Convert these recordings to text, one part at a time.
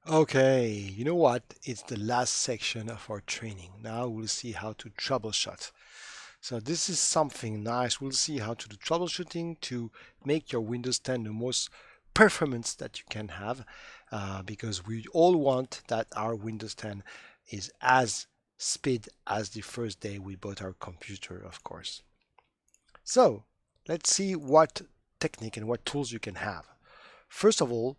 Okay, you know what? It's the last section of our training. Now we'll see how to troubleshoot. So this is something nice. We'll see how to do troubleshooting to make your Windows 10 the most performance that you can have, because we all want that our Windows 10 is as speed as the first day we bought our computer, of course. So let's see what technique and what tools you can have. First of all,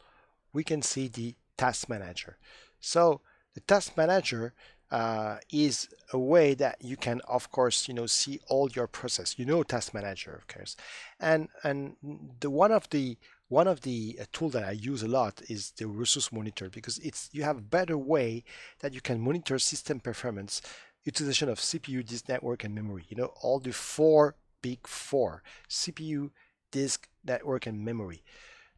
we can see the task manager. So the task manager is a way that you can, of course, see all your process. Task manager, of course, and the one of the tool that I use a lot is the resource monitor, because you have a better way that you can monitor system performance, utilization of CPU, disk, network, and memory. All the big four: CPU, disk, network, and memory.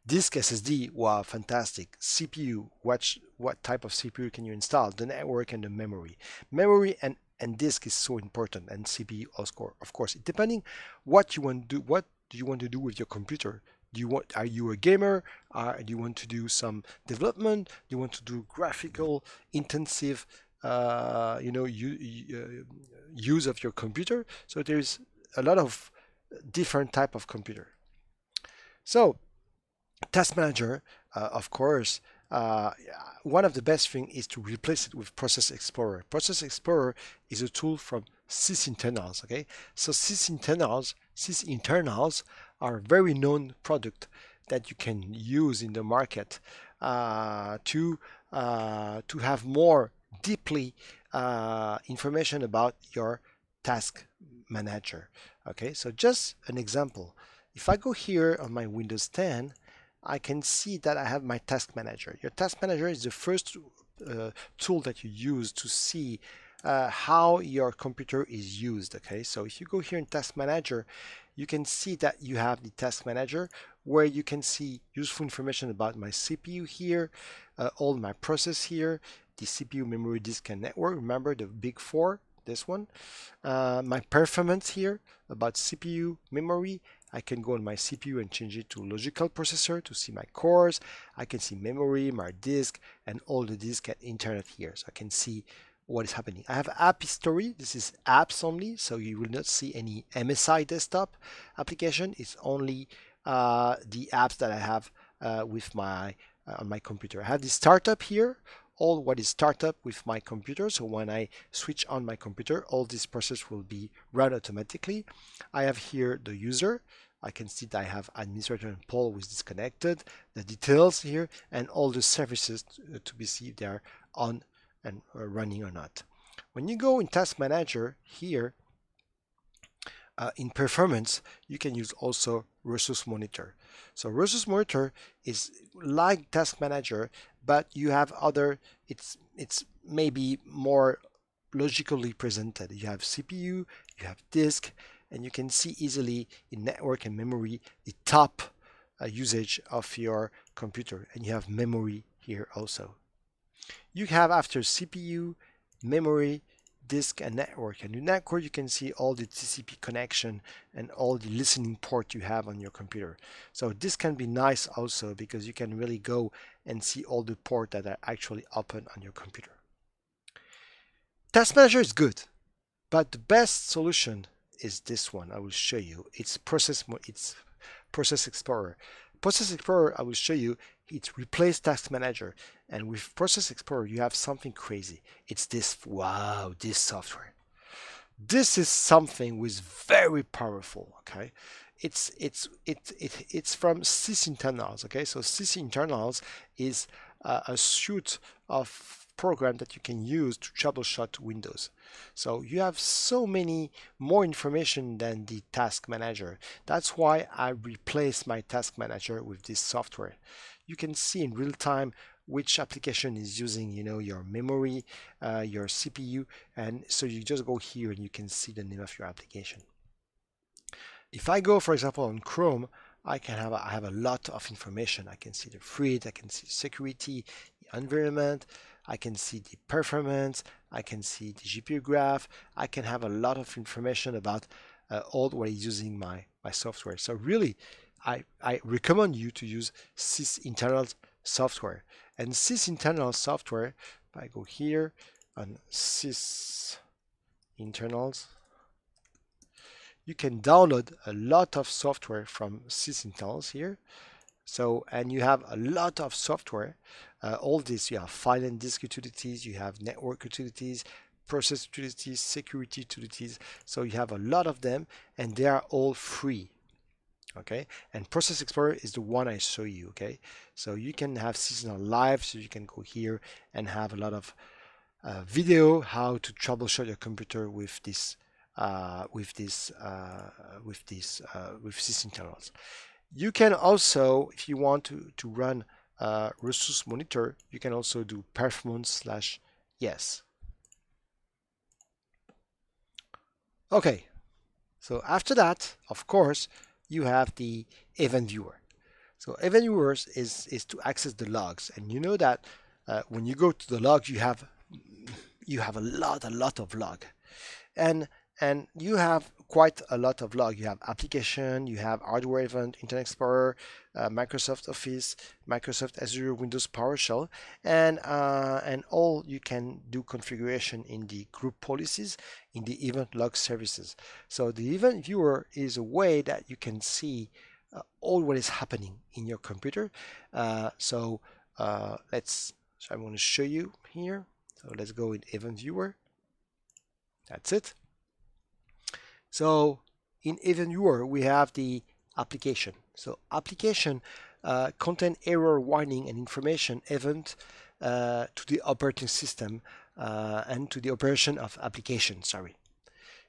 Disk SSD, wow, fantastic. CPU, what type of CPU can you install? The network and the memory. Memory and disk is so important, and CPU, of course. Depending what you want to do, what do you want to do with your computer? Are you a gamer? Do you want to do some development? Do you want to do graphical intensive, use of your computer? So there's a lot of different type of computer. So Task Manager, of course, uh, one of the best thing is to replace it with Process Explorer. Process Explorer is a tool from sysinternals. Okay, so sysinternals are a very known product that you can use in the market to have more deeply information about your task manager. Okay, so just an example. If I go here on my Windows 10, I can see that I have my task manager. Your task manager is the first tool that you use to see how your computer is used. Okay, so if you go here in task manager, you can see that you have the task manager where you can see useful information about my CPU here, all my process here, the CPU, memory, disk, and network. Remember the big four, this one. My performance here about CPU, memory. I can go on my CPU and change it to logical processor to see my cores. I can see memory, my disk, and all the disk and internet here. So I can see what is happening. I have app history. This is apps only, so you will not see any MSI desktop application. It's only the apps that I have with my on my computer. I have the startup here, all what is startup with my computer. So when I switch on my computer, all this process will be run automatically. I have here the user. I can see that I have administrator and Paul who is disconnected, the details here, and all the services to be see if they are on and running or not. When you go in Task Manager here, in performance, you can use also Resource Monitor. So Resource Monitor is like Task Manager, but you have other, it's maybe more logically presented. You have CPU, you have disk, and you can see easily in network and memory the top usage of your computer, and you have memory here also. You have after CPU, memory, disk, and network. And in network, you can see all the TCP connection and all the listening port you have on your computer. So this can be nice also because you can really go and see all the ports that are actually open on your computer. Task Manager is good, but the best solution is this one. I will show you. It's Process Explorer. Process Explorer, I will show you, it replaced Task Manager. And with Process Explorer, you have something crazy. It's this, wow, this software. This is something which is very powerful, okay? It's from sysinternals, okay? So sysinternals is a suite of program that you can use to troubleshoot Windows. So you have so many more information than the task manager. That's why I replaced my task manager with this software. You can see in real time which application is using, your memory, your CPU, and so you just go here and you can see the name of your application. If I go, for example, on Chrome, I have a lot of information. I can see the thread, I can see security, the environment, I can see the performance, I can see the GPU graph, I can have a lot of information about all what is using my software. So really, I recommend you to use sysinternals software. And sys internal software, if I go here on sys internals, you can download a lot of software from sys internals here. So, and you have a lot of software. All this, you have file and disk utilities, you have network utilities, process utilities, security utilities. So you have a lot of them, and they are all free. Okay, and Process Explorer is the one I show you. Okay, so you can have seasonal live, so you can go here and have a lot of video how to troubleshoot your computer with this with sys internals. You can also, if you want to run resource monitor, you can also do performance/yes. Okay, so after that, of course, you have the event viewer. So event viewers is to access the logs, and you know that when you go to the logs, you have a lot of log, and you have quite a lot of log. You have application, you have hardware event, Internet Explorer, Microsoft Office, Microsoft Azure, Windows PowerShell, and all you can do configuration in the group policies in the event log services. So the event viewer is a way that you can see all what is happening in your computer. So I'm going to show you here. So let's go in event viewer. That's it. So in event viewer, we have the application. So application contain error warning and information event to the operating system and to the operation of application. Sorry.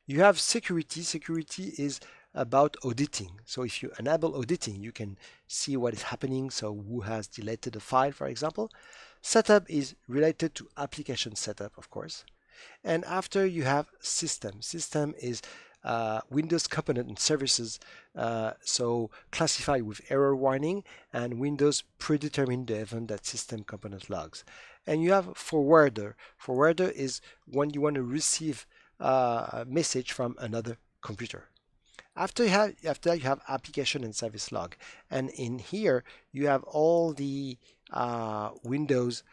You have security. Security is about auditing. So if you enable auditing, you can see what is happening. So who has deleted a file, for example. Setup is related to application setup, of course. And after you have system. System is Windows component and services, so classified with error warning, and Windows predetermine the event that system component logs. And you have forwarder. Forwarder is when you want to receive a message from another computer. After that, you have application and service log, and in here you have all the Windows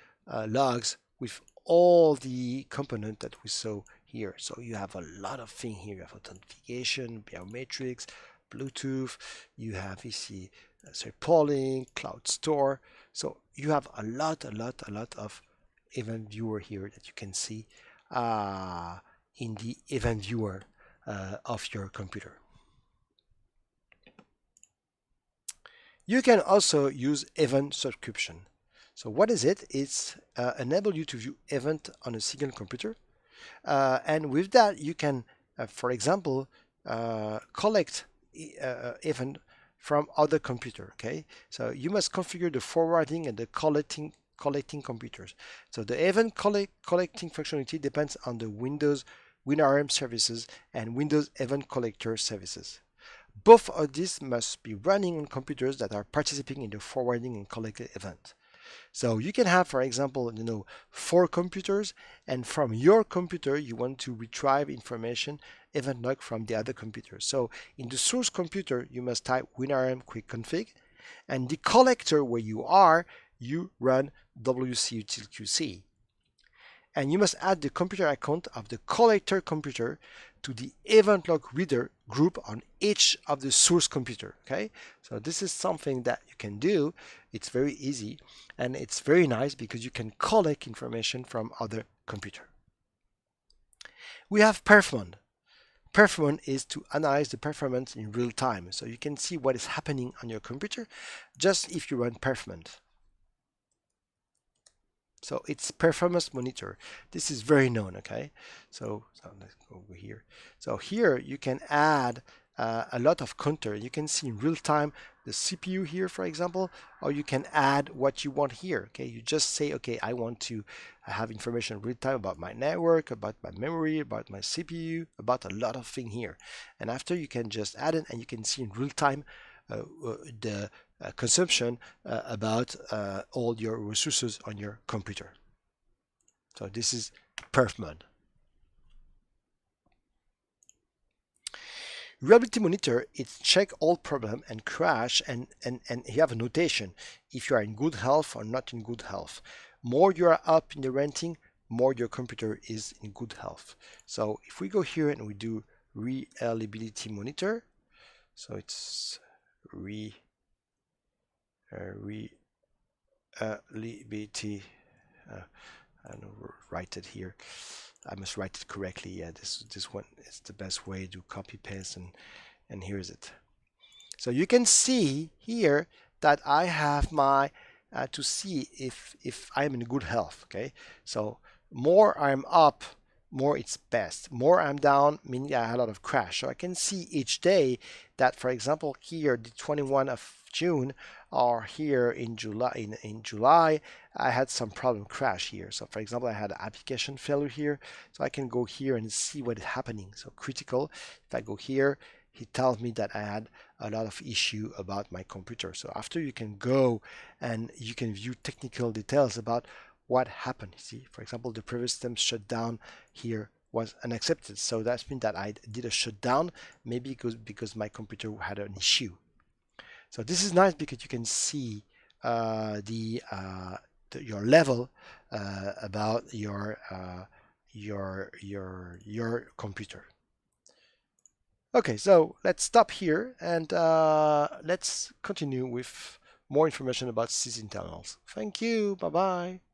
logs with all the component that we saw here. So you have a lot of things here. You have authentication, biometrics, Bluetooth. You have polling, cloud store. So you have a lot of event viewer here that you can see in the event viewer of your computer. You can also use event subscription. So what is it? It's enable you to view event on a single computer. And with that, you can, for example, collect event from other computer. Okay, so you must configure the forwarding and the collecting computers. So the event collecting functionality depends on the Windows WinRM services and Windows Event Collector services. Both of these must be running on computers that are participating in the forwarding and collecting event. So you can have, for example, 4 computers, and from your computer you want to retrieve information event log from the other computer. So in the source computer you must type WinRM quick config, and the collector where you are, you run wc-util-qc. And you must add the computer account of the collector computer to the event log reader group on each of the source computer. Okay, so this is something that you can do. It's very easy and it's very nice because you can collect information from other computer. We have performance. Performance is to analyze the performance in real time, so you can see what is happening on your computer just if you run performance. So it's performance monitor. This is very known, okay? So let's go over here. So here you can add a lot of counter. You can see in real time the CPU here, for example, or you can add what you want here, okay? You just say, okay, I want to have information in real time about my network, about my memory, about my CPU, about a lot of things here. And after you can just add it and you can see in real time the consumption about all your resources on your computer. So this is perf mode. Reliability monitor, it's check all problem and crash, and you have a notation if you are in good health or not in good health. More you are up in the rating, more your computer is in good health. So if we go here and we do reliability monitor, so it's reliability. I don't write it here. I must write it correctly. Yeah, this one is the best way to copy paste, and here's it. So you can see here that I have my to see if I'm in good health. Okay, so more I'm up, more it's best. More I'm down, meaning I had a lot of crash. So I can see each day that, for example, here the 21 of June, or here in July, I had some problem crash here. So for example, I had application failure here. So I can go here and see what is happening. So critical. If I go here, he tells me that I had a lot of issue about my computer. So after you can go and you can view technical details about what happened. See, for example, the previous system shutdown here was unaccepted. So that means that I did a shutdown, maybe because my computer had an issue. So this is nice because you can see your level about your computer. Okay, so let's stop here and let's continue with more information about sysinternals. Thank you. Bye bye.